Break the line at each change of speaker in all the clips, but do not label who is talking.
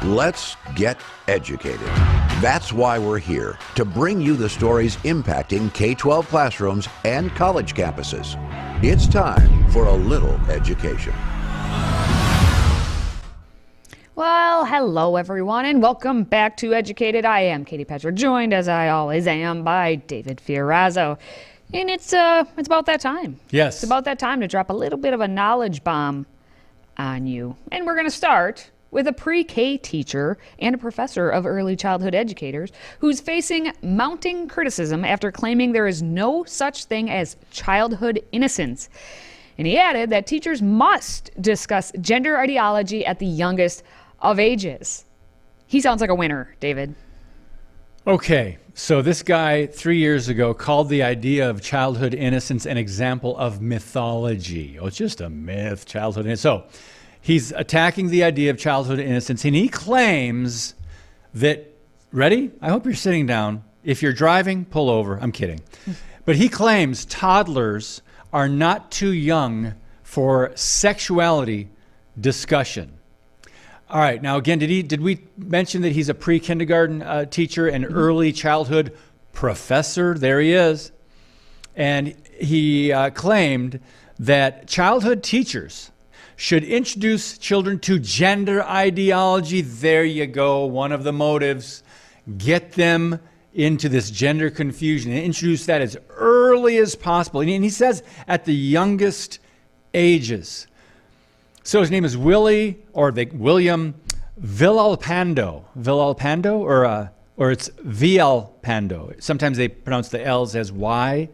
Let's get educated. That's why we're here, to bring you the stories impacting K-12 classrooms and college campuses. It's time for a little education.
Well, hello everyone, and welcome back to Educated. I am Katie Petra, joined as I always am by David Fiorazzo. And it's about that time.
Yes.
It's about that time to drop a little bit of a knowledge bomb on you. And we're going to start with a pre-K teacher and a professor of early childhood educators who's facing mounting criticism after claiming there is no such thing as childhood innocence. And he added that teachers must discuss gender ideology at the youngest of ages. He sounds like a winner, David.
Okay, so this guy 3 years ago called the idea of childhood innocence an example of mythology. Oh, it's just a myth, childhood innocence. So he's attacking the idea of childhood innocence, and he claims that, ready? I hope you're sitting down. If you're driving, pull over. I'm kidding. But he claims toddlers are not too young for sexuality discussion. All right, now again, did we mention that he's a pre-kindergarten teacher and early childhood professor? There he is. And he claimed that childhood teachers should introduce children to gender ideology. There you go, one of the motives. Get them into this gender confusion and introduce that as early as possible. And he says at the youngest ages. So his name is William Villalpando. Villalpando, or it's Villalpando. Sometimes they pronounce the L's as Y.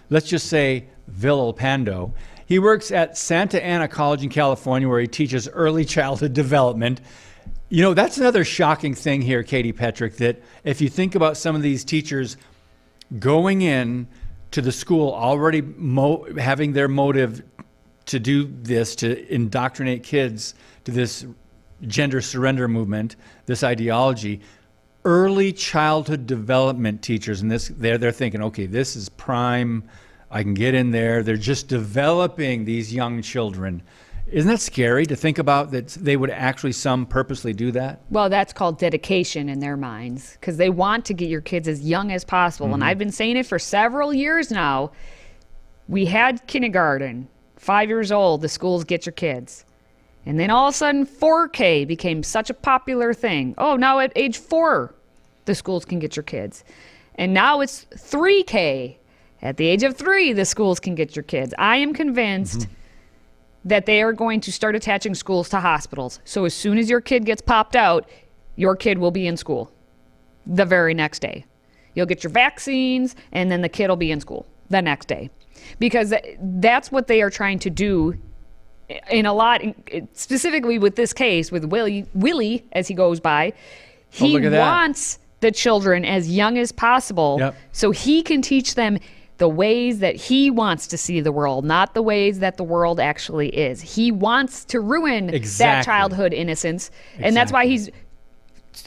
Let's just say Villalpando. He works at Santa Ana College in California, where he teaches early childhood development. You know, that's another shocking thing here, Katie Petrick, that if you think about some of these teachers going in to the school already having their motive to do this, to indoctrinate kids to this gender surrender movement, this ideology, early childhood development teachers, and they're thinking, okay, this is prime, I can get in there. They're just developing these young children. Isn't that scary to think about that they would actually some purposely do that?
Well, that's called dedication in their minds, because they want to get your kids as young as possible. Mm-hmm. And I've been saying it for several years now. We had kindergarten, 5 years old, the schools get your kids. And then all of a sudden 4K became such a popular thing. Oh, now at age 4, the schools can get your kids. And now it's 3K. At the age of 3, the schools can get your kids. I am convinced that they are going to start attaching schools to hospitals. So as soon as your kid gets popped out, your kid will be in school the very next day. You'll get your vaccines, and then the kid will be in school the next day. Because that's what they are trying to do in a lot, specifically with this case, with Willie, as he goes by. He wants the children as young as possible so he can teach them the ways that he wants to see the world, not the ways that the world actually is. He wants to ruin that childhood innocence, and that's why he's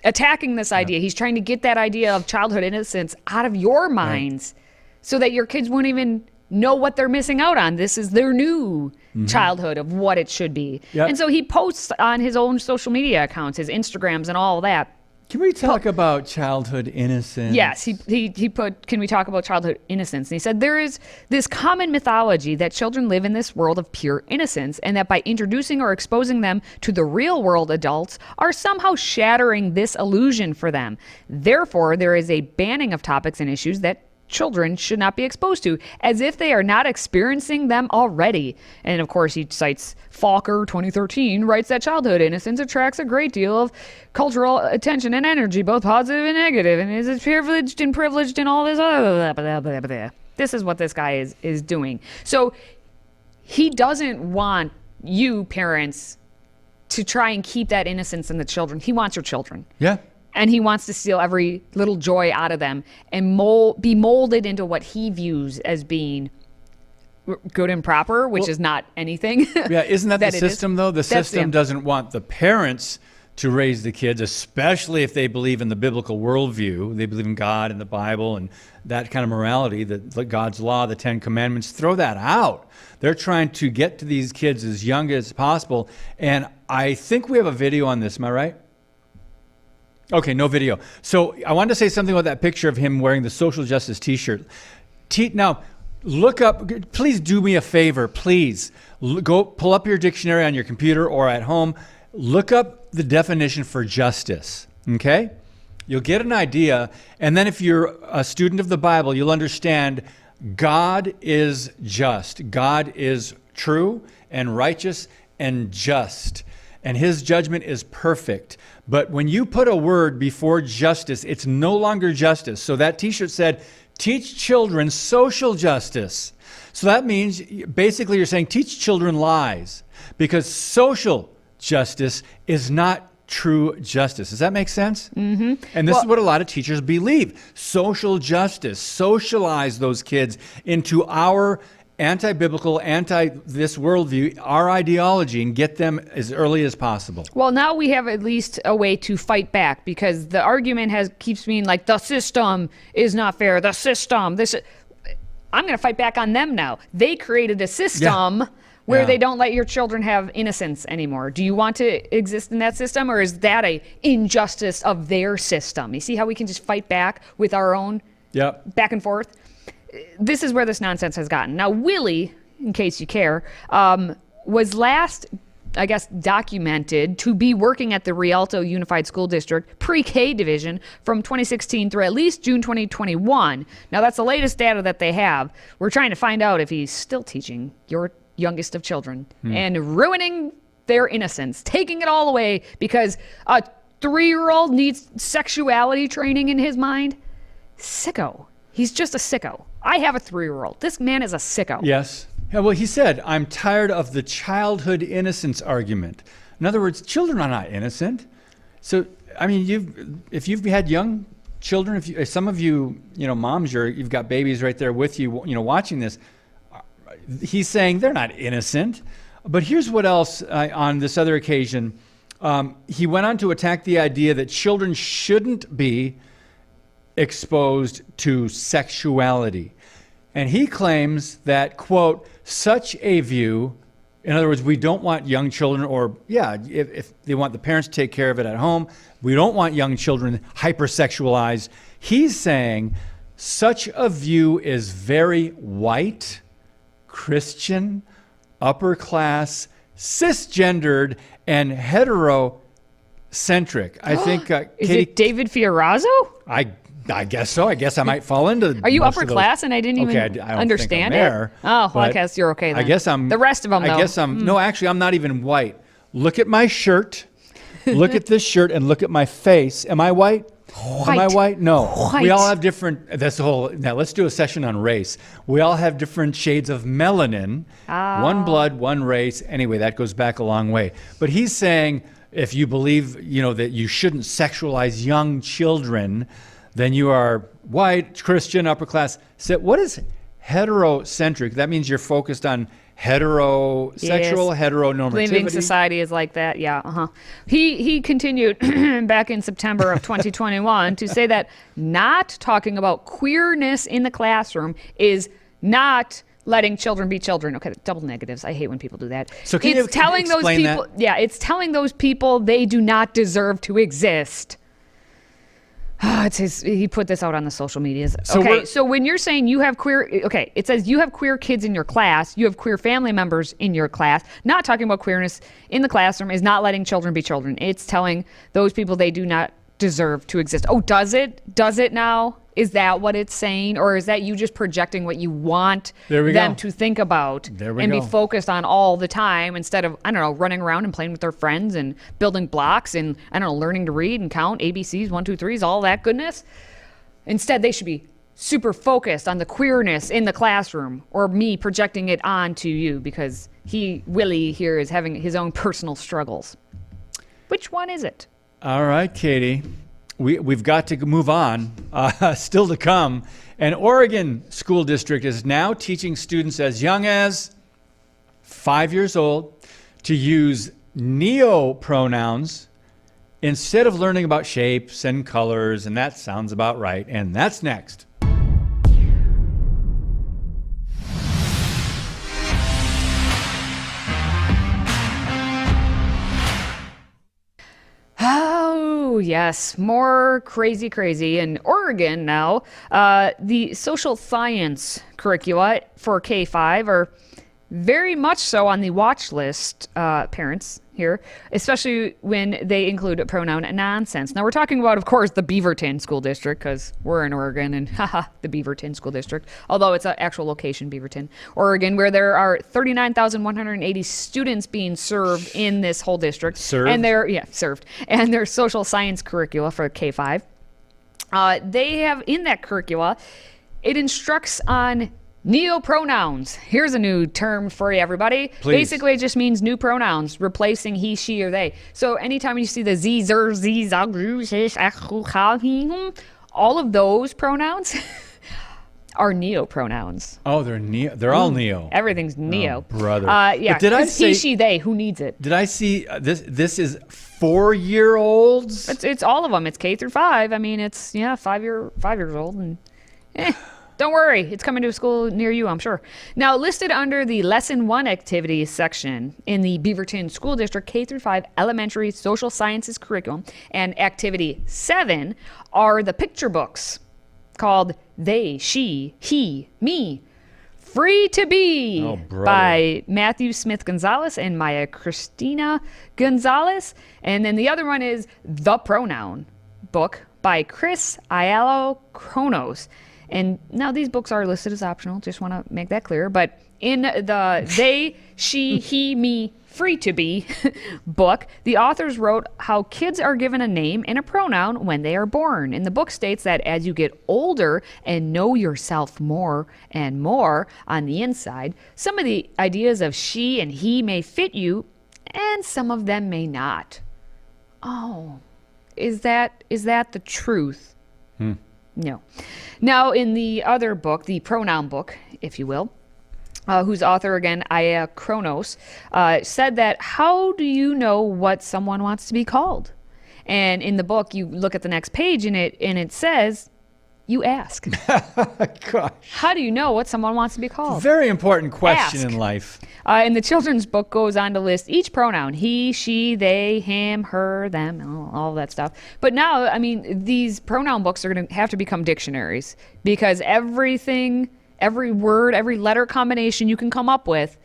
attacking this idea. He's trying to get that idea of childhood innocence out of your minds so that your kids won't even know what they're missing out on. This is their new childhood of what it should be. And so he posts on his own social media accounts, his Instagrams and all of that.
Can we talk about childhood innocence?
Yes, he put, can we talk about childhood innocence? And he said, there is this common mythology that children live in this world of pure innocence, and that by introducing or exposing them to the real world, adults are somehow shattering this illusion for them. Therefore, there is a banning of topics and issues that children should not be exposed to, as if they are not experiencing them already. And of course, he cites Falker 2013, writes that childhood innocence attracts a great deal of cultural attention and energy, both positive and negative, and is privileged and all this other blah, blah, blah, blah. This is what this guy is doing. So he doesn't want you parents to try and keep that innocence in the children. He wants your children.
Yeah.
And he wants to steal every little joy out of them and be molded into what he views as being good and proper, which is not anything.
Yeah, isn't that the system, though? The system doesn't want the parents to raise the kids, especially if they believe in the biblical worldview. They believe in God and the Bible and that kind of morality, the God's law, the Ten Commandments. Throw that out. They're trying to get to these kids as young as possible. And I think we have a video on this. Am I right? Okay, no video. So I wanted to say something about that picture of him wearing the social justice T-shirt. Now, look up, please do me a favor, please. Go pull up your dictionary on your computer or at home. Look up the definition for justice, okay? You'll get an idea. And then if you're a student of the Bible, you'll understand God is just. God is true and righteous and just. And his judgment is perfect. But when you put a word before justice, it's no longer justice. So that T-shirt said, teach children social justice. So that means basically you're saying teach children lies, because social justice is not true justice. Does that make sense? Mm-hmm. And this is what a lot of teachers believe. Social justice, socialize those kids into our anti-biblical, anti-this worldview, our ideology, and get them as early as possible.
Well, now we have at least a way to fight back, because the argument keeps being like, the system is not fair. The system, I'm going to fight back on them now. They created a system where they don't let your children have innocence anymore. Do you want to exist in that system, or is that a injustice of their system? You see how we can just fight back with our own back and forth? This is where this nonsense has gotten. Now, Willie, in case you care, was last, I guess, documented to be working at the Rialto Unified School District pre-K division from 2016 through at least June 2021. Now, that's the latest data that they have. We're trying to find out if he's still teaching your youngest of children and ruining their innocence, taking it all away because a 3-year-old needs sexuality training in his mind. Sicko. He's just a sicko. I have a 3-year-old. This man is a sicko.
Yes. Yeah, well, he said, I'm tired of the childhood innocence argument. In other words, children are not innocent. So, I mean, if you've had young children, if some of you, moms, you've got babies right there with you, watching this, he's saying they're not innocent. But here's what else on this other occasion. He went on to attack the idea that children shouldn't be exposed to sexuality. And he claims that, quote, such a view, in other words, we don't want young children, or if they want the parents to take care of it at home, we don't want young children hypersexualized. He's saying such a view is very white, Christian, upper class, cisgendered, and heterocentric. I think
is it David Fiorazo?
I guess so. I guess I might fall into.
Are you upper class and I didn't even
I don't
understand
think I'm there,
it? Oh, well, I guess you're okay then.
I guess I'm.
The rest of them, though.
I guess I'm. No, actually, I'm not even white. Look at my shirt. Look at this shirt and look at my face. Am I white? Am I white? No.
White.
We all have different. That's the whole. Now let's do a session on race. We all have different shades of melanin. One blood, one race. Anyway, that goes back a long way. But he's saying if you believe, that you shouldn't sexualize young children, then you are white, Christian, upper class. So what is heterocentric? That means you're focused on heterosexual, heteronormativity.
Believing society is like that, yeah. He continued back in September of 2021 to say that not talking about queerness in the classroom is not letting children be children. Okay, double negatives. I hate when people do that.
So can you explain those people that?
Yeah, it's telling those people they do not deserve to exist. He put this out on the social medias. So when you're saying you have it says you have queer kids in your class, you have queer family members in your class. Not talking about queerness in the classroom is not letting children be children. It's telling those people they do not deserve to exist. Oh, does it? Does it now? Is that what it's saying? Or is that you just projecting what you want them to think about and be focused on all the time instead of, running around and playing with their friends and building blocks and, learning to read and count, ABCs, 1, 2, 3s, all that goodness? Instead, they should be super focused on the queerness in the classroom, or me projecting it onto you because Willie here is having his own personal struggles. Which one is it?
All right, Katie. We've got to move on. Still to come. An Oregon school district is now teaching students as young as 5 years old to use neo-pronouns instead of learning about shapes and colors, and that sounds about right. And that's next.
Ooh, yes. More crazy. In Oregon now, the social science curricula for K-5 are very much so on the watch list, parents here, especially when they include a pronoun nonsense. Now, we're talking about, of course, the Beaverton School District, because we're in Oregon, and haha, the Beaverton School District, although it's an actual location, Beaverton, Oregon, where there are 39,180 students being served in this whole district.
Served?
And served. And their social science curricula for K-5. They have, in that curricula, it instructs on neopronouns. Here's a new term for you, everybody.
Please.
Basically, it just means new pronouns, replacing he, she, or they. So anytime you see the z, zer, z, za, gru, shish, ach, hu, ha, he, hum, all of those pronouns are neopronouns.
Oh, they're all neo.
Everything's neo.
Oh, brother.
Yeah.
But did I
'cause
say
he, she, they? Who needs it?
Did I see this is 4-year-olds?
It's all of them. It's K through 5. I mean, it's 5 years old, and don't worry, it's coming to a school near you, I'm sure. Now, listed under the Lesson 1 activities section in the Beaverton School District K through 5 Elementary Social Sciences Curriculum, and Activity 7 are the picture books called They, She, He, Me, Free to Be by Matthew Smith Gonzalez and Maya Christina Gonzalez. And then the other one is The Pronoun book by Chris Ayalo Kronos. And now these books are listed as optional. Just want to make that clear. But in the They, She, He, Me, Free to Be book, the authors wrote how kids are given a name and a pronoun when they are born. And the book states that as you get older and know yourself more and more on the inside, some of the ideas of she and he may fit you, and some of them may not. Oh, is that the truth? No. Now, in the other book, the pronoun book, if you will, whose author, again, Aya Kronos, said that how do you know what someone wants to be called? And in the book, you look at the next page and it says, you ask.
Gosh.
How do you know what someone wants to be called?
Very important question
Ask.
in life.
And the children's book goes on to list each pronoun: he, she, they, him, her, them, all that stuff. But now, I mean, these pronoun books are going to have to become dictionaries, because everything, every word, every letter combination you can come up with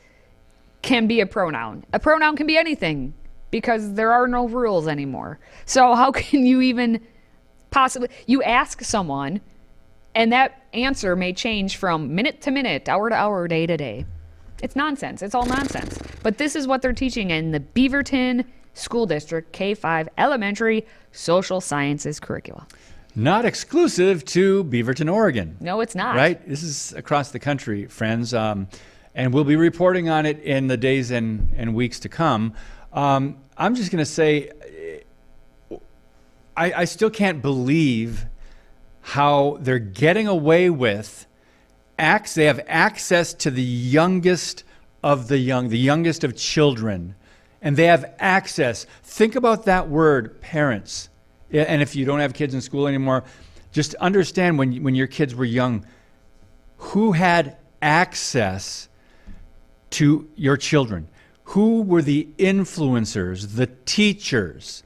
can be a pronoun. A pronoun can be anything, because there are no rules anymore. So how can you even possibly, you ask someone, and that answer may change from minute to minute, hour to hour, day to day. It's nonsense. It's all nonsense. But this is what they're teaching in the Beaverton School District K-5 Elementary Social Sciences curricula.
Not exclusive to Beaverton, Oregon.
No, it's not.
Right? This is across the country, friends. And we'll be reporting on it in the days and weeks to come. I'm just going to say, I still can't believe how they're getting away with they have access to the youngest of the youngest of children, and they have access. Think about that word, parents. And if you don't have kids in school anymore, just understand when your kids were young, who had access to your children? Who were the influencers, the teachers?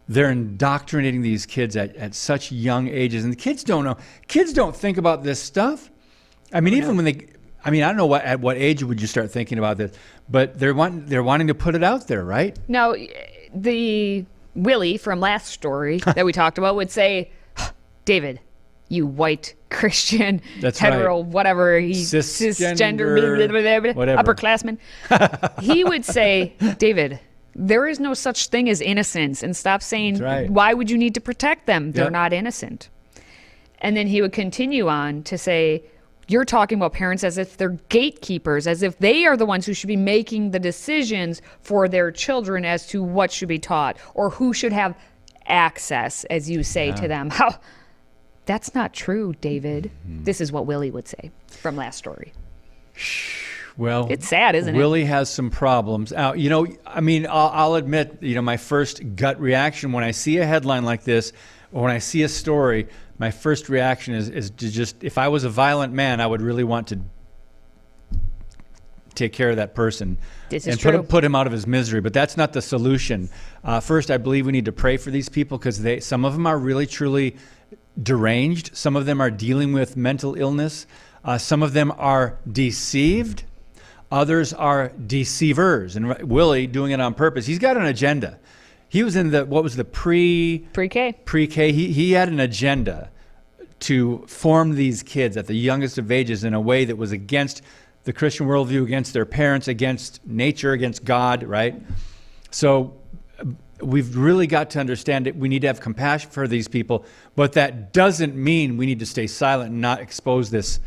They're indoctrinating these kids at such young ages, and the kids don't know. Kids don't think about this stuff. I mean, even when I don't know at what age would you start thinking about this, but they're wanting to put it out there, right?
Now, the Willie from last story that we talked about would say, David, you white Christian,
That's
hetero,
right.
whatever,
Cisgender, whatever.
upperclassman. He would say, David, there is no such thing as innocence, and stop saying,
right.
Why would you need to protect them? They're
Yep.
not innocent. And then he would continue on to say, you're talking about parents as if they're gatekeepers, as if they are the ones who should be making the decisions for their children as to what should be taught or who should have access, as you say to them. How? That's not true, David. This is what Willie would say from last story.
Well,
It's sad, isn't it?
Willie has some problems. I'll admit, my first gut reaction when I see a headline like this, or when I see a story, my first reaction is to just, if I was a violent man, I would really want to take care of that person
This is
and
true.
put him out of his misery. But that's not the solution. First, I believe we need to pray for these people because some of them are really, truly deranged. Some of them are dealing with mental illness. Some of them are deceived. Others are deceivers. And Willie, doing it on purpose, he's got an agenda. He was in the
Pre-K.
Pre-K. He had an agenda to form these kids at the youngest of ages in a way that was against the Christian worldview, against their parents, against nature, against God, right? So we've really got to understand that we need to have compassion for these people, but that doesn't mean we need to stay silent and not expose this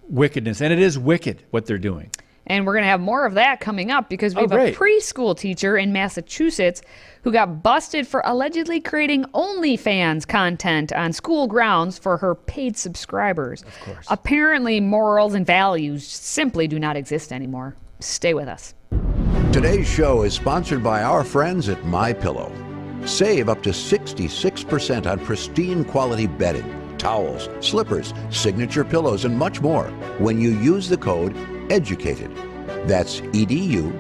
wickedness. And it is wicked what they're doing.
And we're going to have more of that coming up because we have a preschool teacher in Massachusetts who got busted for allegedly creating OnlyFans content on school grounds for her paid subscribers.
Of course.
Apparently, morals and values simply do not exist anymore. Stay with us.
Today's show is sponsored by our friends at MyPillow. Save up to 66% on pristine quality bedding, towels, slippers, signature pillows, and much more when you use the code EDUCATED. That's EDUCATED.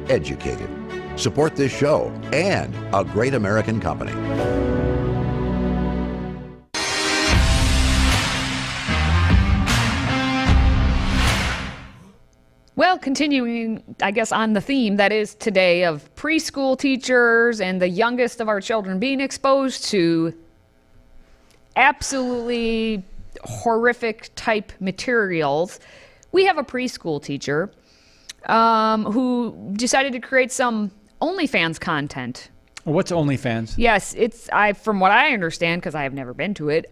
Educated. Support this show and a great American company.
Well, continuing, I guess, on the theme that is today of preschool teachers and the youngest of our children being exposed to absolutely horrific type materials, we have a preschool teacher who decided to create some OnlyFans content.
What's OnlyFans?
Yes, it's from what I understand, because I have never been to it,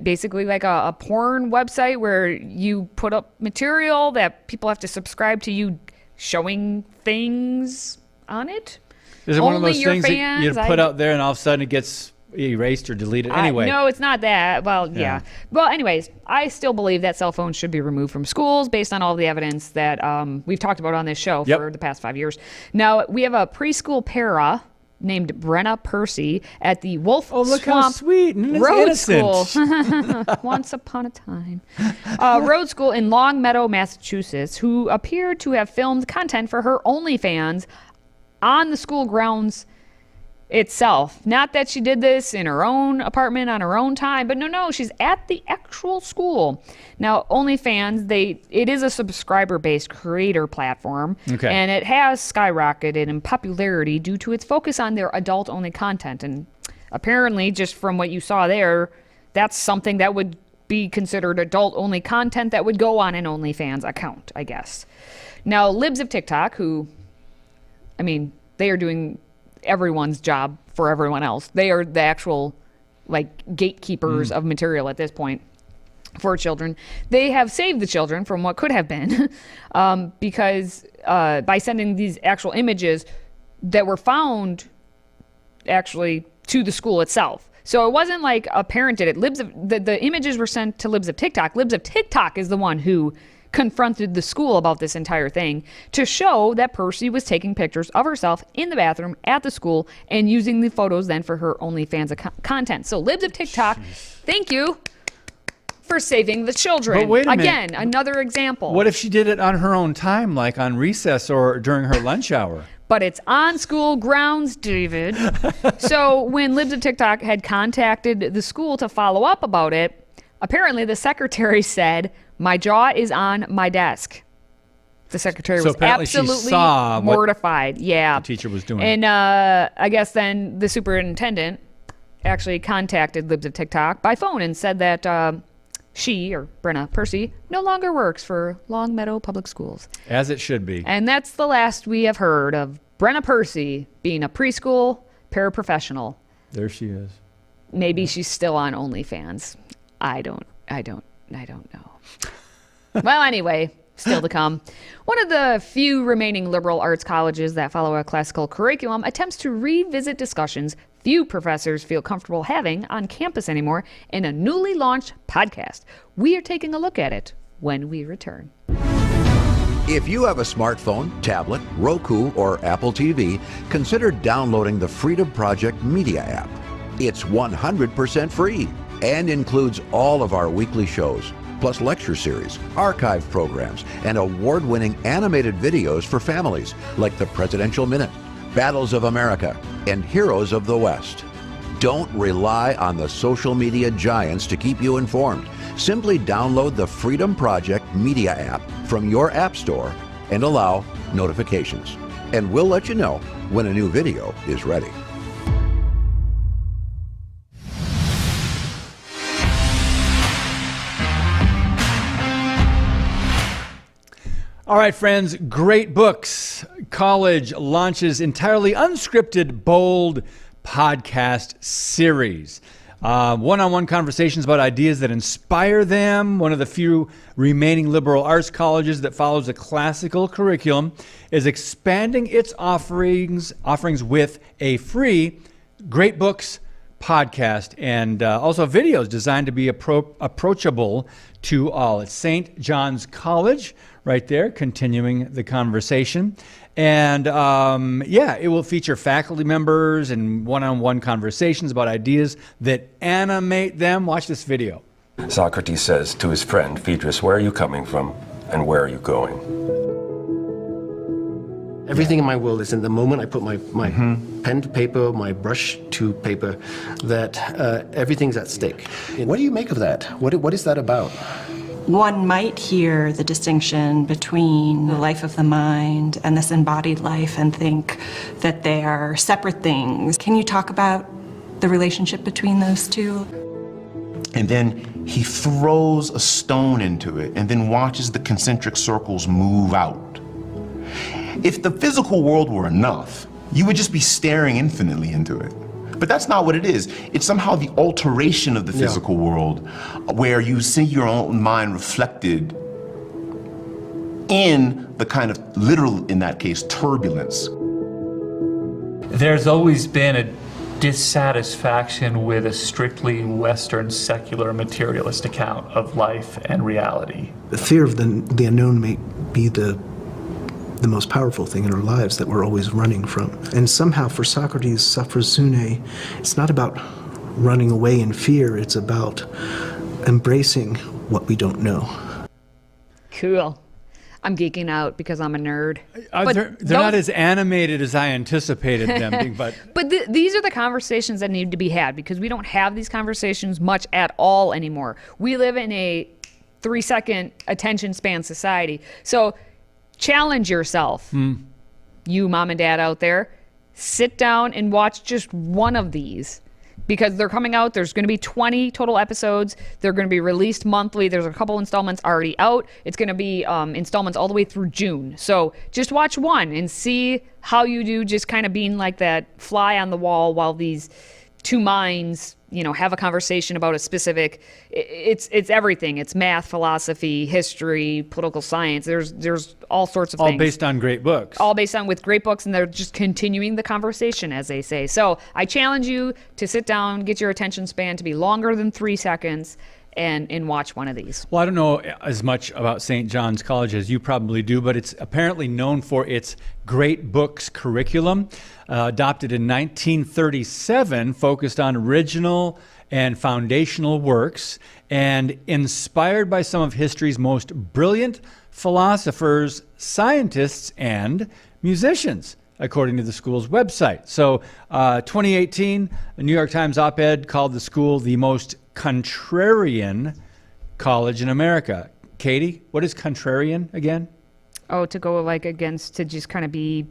basically like a porn website where you put up material that people have to subscribe to you showing things on it.
Is it
Only
one of those
your
things
fans,
that you put out there and all of a sudden it gets erased or deleted? Anyway.
No, it's not that. Well, yeah. Well, anyways, I still believe that cell phones should be removed from schools based on all the evidence that we've talked about on this show for the past 5 years. Now, we have a preschool para named Brenna Percy at the Wolf
look
Swamp
how sweet.
Road
Innocent.
School. Once upon a time. Road School in Longmeadow, Massachusetts, who appeared to have filmed content for her OnlyFans on the school grounds itself. Not that she did this in her own apartment on her own time, but no, she's at the actual school. Now, OnlyFans, it is a subscriber-based creator platform, and it has skyrocketed in popularity due to its focus on their adult-only content. And apparently, just from what you saw there, that's something that would be considered adult-only content that would go on an OnlyFans account, I guess. Now, Libs of TikTok, who, I mean, they are doing everyone's job for everyone else. They are the actual gatekeepers of material at this point for children. They have saved the children from what could have been because by sending these actual images that were found actually to the school itself. So it wasn't like a parent did it. The images were sent to Libs of TikTok. Libs of TikTok is the one who confronted the school about this entire thing to show that Percy was taking pictures of herself in the bathroom at the school and using the photos then for her OnlyFans content. So Libs of TikTok, thank you for saving the children.
But wait a minute.
Again, another example.
What if she did it on her own time, like on recess or during her lunch hour?
But it's on school grounds, David. So when Libs of TikTok had contacted the school to follow up about it, apparently the secretary said, "My jaw is on my desk." The secretary was absolutely mortified. Yeah.
The teacher was doing.
And I guess then the superintendent actually contacted Libs of TikTok by phone and said that she, or Brenna Percy, no longer works for Longmeadow Public Schools.
As it should be.
And that's the last we have heard of Brenna Percy being a preschool paraprofessional.
There she is.
Maybe she's still on OnlyFans. I don't know. Well, anyway, still to come. One of the few remaining liberal arts colleges that follow a classical curriculum attempts to revisit discussions few professors feel comfortable having on campus anymore in a newly launched podcast. We are taking a look at it when we return.
If you have a smartphone, tablet, Roku, or Apple TV, consider downloading the Freedom Project Media app. It's 100% free and includes all of our weekly shows, plus lecture series, archive programs, and award-winning animated videos for families like the Presidential Minute, Battles of America, and Heroes of the West. Don't rely on the social media giants to keep you informed. Simply download the Freedom Project Media app from your app store and allow notifications. And we'll let you know when a new video is ready.
All right, friends, great books. College launches entirely unscripted, bold podcast series. One-on-one conversations about ideas that inspire them. One of the few remaining liberal arts colleges that follows a classical curriculum is expanding its offerings with a free Great Books podcast and also videos designed to be approachable to all. It's St. John's College right there, continuing the conversation. And it will feature faculty members and one-on-one conversations about ideas that animate them. Watch this video.
Socrates says to his friend, Phaedrus, where are you coming from and where are you going?
Everything in my world is in the moment I put my pen to paper, my brush to paper, that everything's at stake. What do you make of that? What is that about?
One might hear the distinction between the life of the mind and this embodied life and think that they are separate things. Can you talk about the relationship between those two?
And then he throws a stone into it and then watches the concentric circles move out. If the physical world were enough, you would just be staring infinitely into it. But that's not what it is. It's somehow the alteration of the physical world where you see your own mind reflected in the kind of literal, in that case, turbulence.
There's always been a dissatisfaction with a strictly Western secular materialist account of life and reality.
The fear of the unknown may be the most powerful thing in our lives that we're always running from. And somehow for Socrates, Saphrosune, it's not about running away in fear, it's about embracing what we don't know.
Cool. I'm geeking out because I'm a nerd.
They're not as animated as I anticipated them being, but
these are the conversations that need to be had because we don't have these conversations much at all anymore. We live in a 3-second attention span society. So challenge yourself, you mom and dad out there. Sit down and watch just one of these because they're coming out. There's going to be 20 total episodes. They're going to be released monthly. There's a couple installments already out. It's going to be installments all the way through June. So just watch one and see how you do, just kind of being like that fly on the wall while these two minds, have a conversation about a specific, it's everything. It's math, philosophy, history, political science. There's all sorts of things.
All based on great books.
All based on with great books, and they're just continuing the conversation, as they say. So I challenge you to sit down, get your attention span to be longer than 3 seconds, and watch one of these.
Well, I don't know as much about St. John's College as you probably do, but it's apparently known for its Great Books curriculum, adopted in 1937, focused on original and foundational works, and inspired by some of history's most brilliant philosophers, scientists, and musicians, according to the school's website. So 2018, the New York Times op-ed called the school the most contrarian college in America. Katie, what is contrarian again?
Oh, to go against, to just kind of be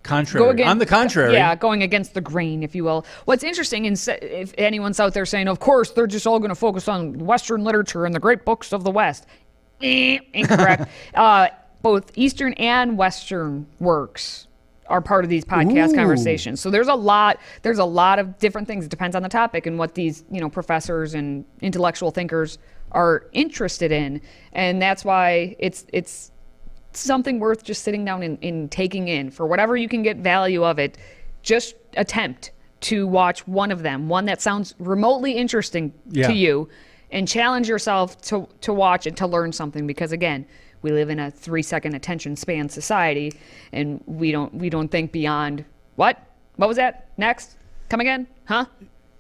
contrary. On the contrary.
Yeah, going against the grain, if you will. What's interesting, if anyone's out there saying, of course, they're just all going to focus on Western literature and the great books of the West. Incorrect. Both Eastern and Western works are part of these podcast conversations. So there's a lot of different things. It depends on the topic and what these, professors and intellectual thinkers are interested in. And that's why it's something worth just sitting down and taking in. For whatever you can get value of it, just attempt to watch one of them, one that sounds remotely interesting to you, and challenge yourself to watch and to learn something. Because again, we live in a 3-second attention span society, and we don't think beyond what was that? Next? Come again? Huh?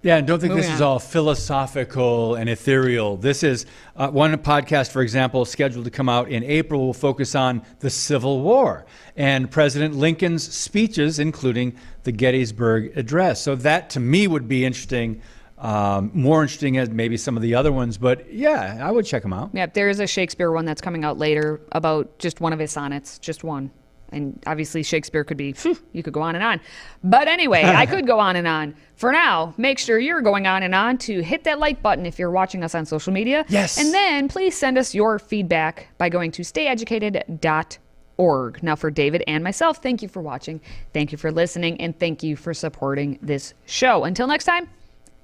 Yeah, and don't think this
Moving
is
on.
all philosophical and ethereal. This is one podcast, for example, scheduled to come out in April, will focus on the Civil War and President Lincoln's speeches, including the Gettysburg Address. So that, to me, would be interesting, more interesting as maybe some of the other ones. But yeah, I would check them out.
Yep, there is a Shakespeare one that's coming out later about just one of his sonnets, just one. And obviously Shakespeare could be, you could go on and on. But anyway, I could go on and on. For now, make sure you're going on and on to hit that like button if you're watching us on social media.
Yes.
And then please send us your feedback by going to stayeducated.org. Now for David and myself, thank you for watching, thank you for listening, and thank you for supporting this show. Until next time,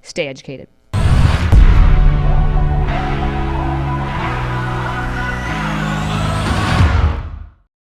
stay educated.